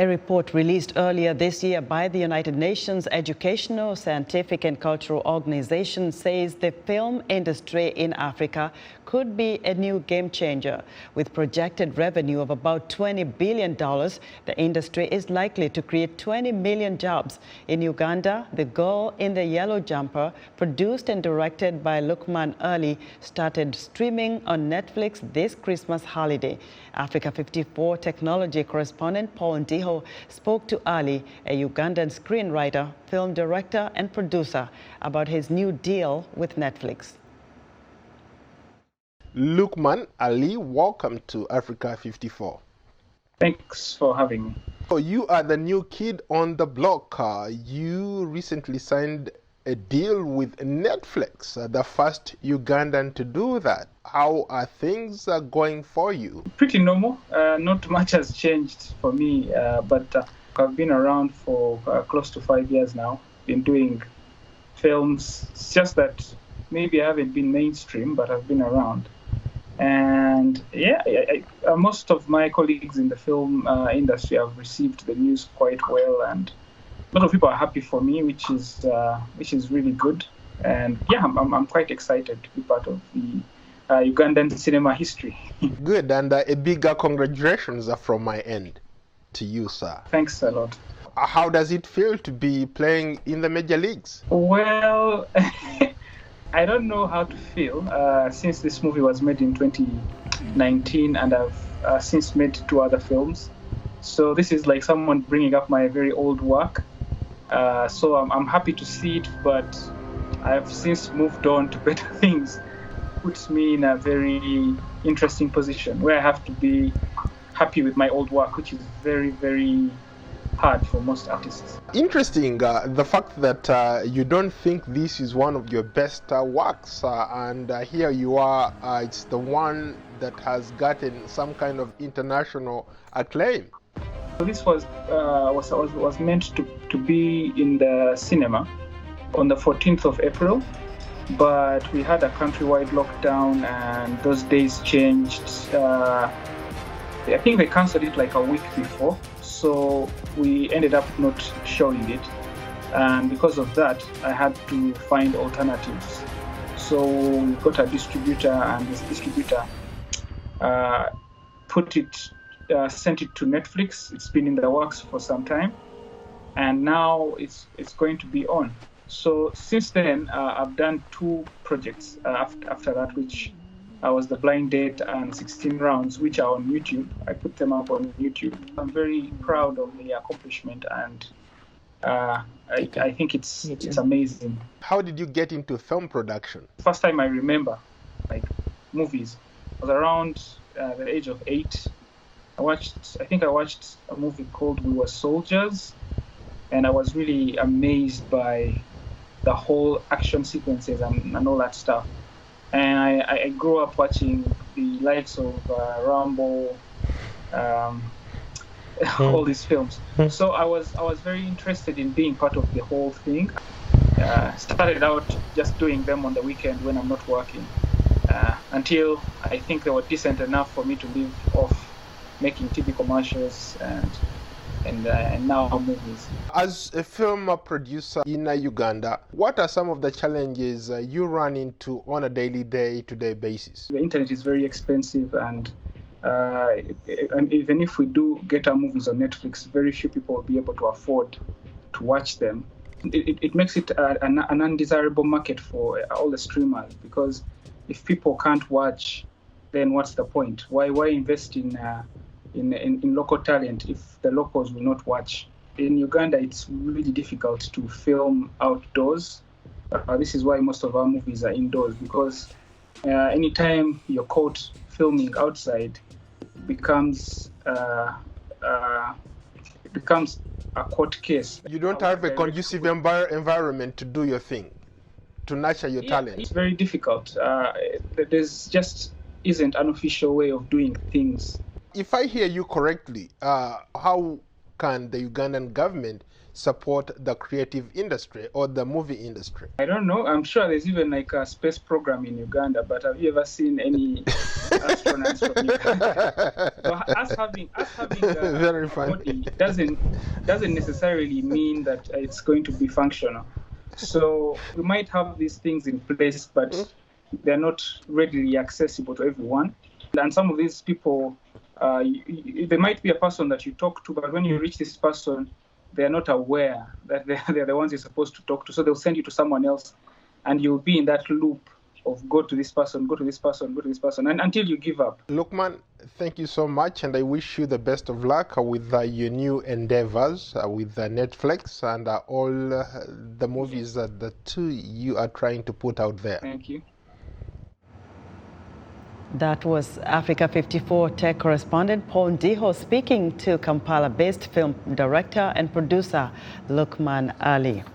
A report released earlier this year by the United Nations Educational, Scientific and Cultural Organization says the film industry in Africa could be a new game changer. With projected revenue of about $20 billion, the industry is likely to create 20 million jobs. In Uganda, The Girl in the Yellow Jumper, produced and directed by Loukman Ali, started streaming on Netflix this Christmas holiday. Africa 54 Technology Correspondent Paul Ndiho spoke to Ali, a Ugandan screenwriter, film director and producer, about his new deal with Netflix. Loukman Ali, welcome to Africa 54. Thanks for having me. So you are the new kid on the block. You recently signed a deal with Netflix, the first Ugandan to do that. How are things going for you? Pretty normal. Not much has changed for me, but I've been around for close to 5 years now. Been doing films. It's just that maybe I haven't been mainstream, but I've been around. And yeah, most of my colleagues in the film industry have received the news quite well, and a lot of people are happy for me, which is really good. And yeah, I'm quite excited to be part of the Ugandan cinema history. Good, and a bigger congratulations from my end to you, sir. Thanks a lot. How does it feel to be playing in the major leagues? Well, I don't know how to feel since this movie was made in 2019, and I've since made 2 other films. So this is like someone bringing up my very old work. So I'm happy to see it, but I've since moved on to better things. Puts me in a very interesting position where I have to be happy with my old work, which is very, very hard for most artists. Interesting, the fact that you don't think this is one of your best works, and here you are, it's the one that has gotten some kind of international acclaim. So this was meant to be in the cinema on the 14th of April, but we had a countrywide lockdown and those days changed. I think they cancelled it like a week before, so we ended up not showing it. And because of that, I had to find alternatives. So we got a distributor, and this distributor sent it to Netflix. It's been in the works for some time, and now it's going to be on. So since then, I've done 2 projects after that, which was The Blind Date and 16 Rounds, which are on YouTube. I put them up on YouTube. I'm very proud of the accomplishment, and I think it's amazing. How did you get into film production? First time I remember, like, movies, I was around the age of 8. I think I watched a movie called We Were Soldiers, and I was really amazed by the whole action sequences and all that stuff. And I grew up watching the likes of Rambo, all these films. So I was very interested in being part of the whole thing. Started out just doing them on the weekend when I'm not working, until I think they were decent enough for me to live off making TV commercials and now movies. As a film producer in Uganda, what are some of the challenges you run into on a daily, day-to-day basis? The internet is very expensive, and even if we do get our movies on Netflix, very few people will be able to afford to watch them. It makes it an undesirable market for all the streamers, because if people can't watch, then what's the point? Why invest in local talent if the locals will not watch? In Uganda, it's really difficult to film outdoors. This is why most of our movies are indoors, because anytime you're caught filming outside, it becomes a court case. You don't have a conducive environment to do your thing, to nurture your talent. It's very difficult. There's just isn't an official way of doing things. If I hear you correctly, how can the Ugandan government support the creative industry or the movie industry? I don't know. I'm sure there's even like a space program in Uganda, but have you ever seen any astronauts from Uganda? So us having Very a funny. body doesn't necessarily mean that it's going to be functional. So we might have these things in place, but they're not readily accessible to everyone. And some of these people, there might be a person that you talk to, but when you reach this person, they're not aware that they're the ones you're supposed to talk to. So they'll send you to someone else, and you'll be in that loop of go to this person, go to this person, go to this person, and until you give up. Loukman, thank you so much, and I wish you the best of luck with your new endeavors with Netflix and all the movies that the two you are trying to put out there. Thank you. That was Africa 54 tech correspondent Paul Ndiho speaking to Kampala-based film director and producer Loukman Ali.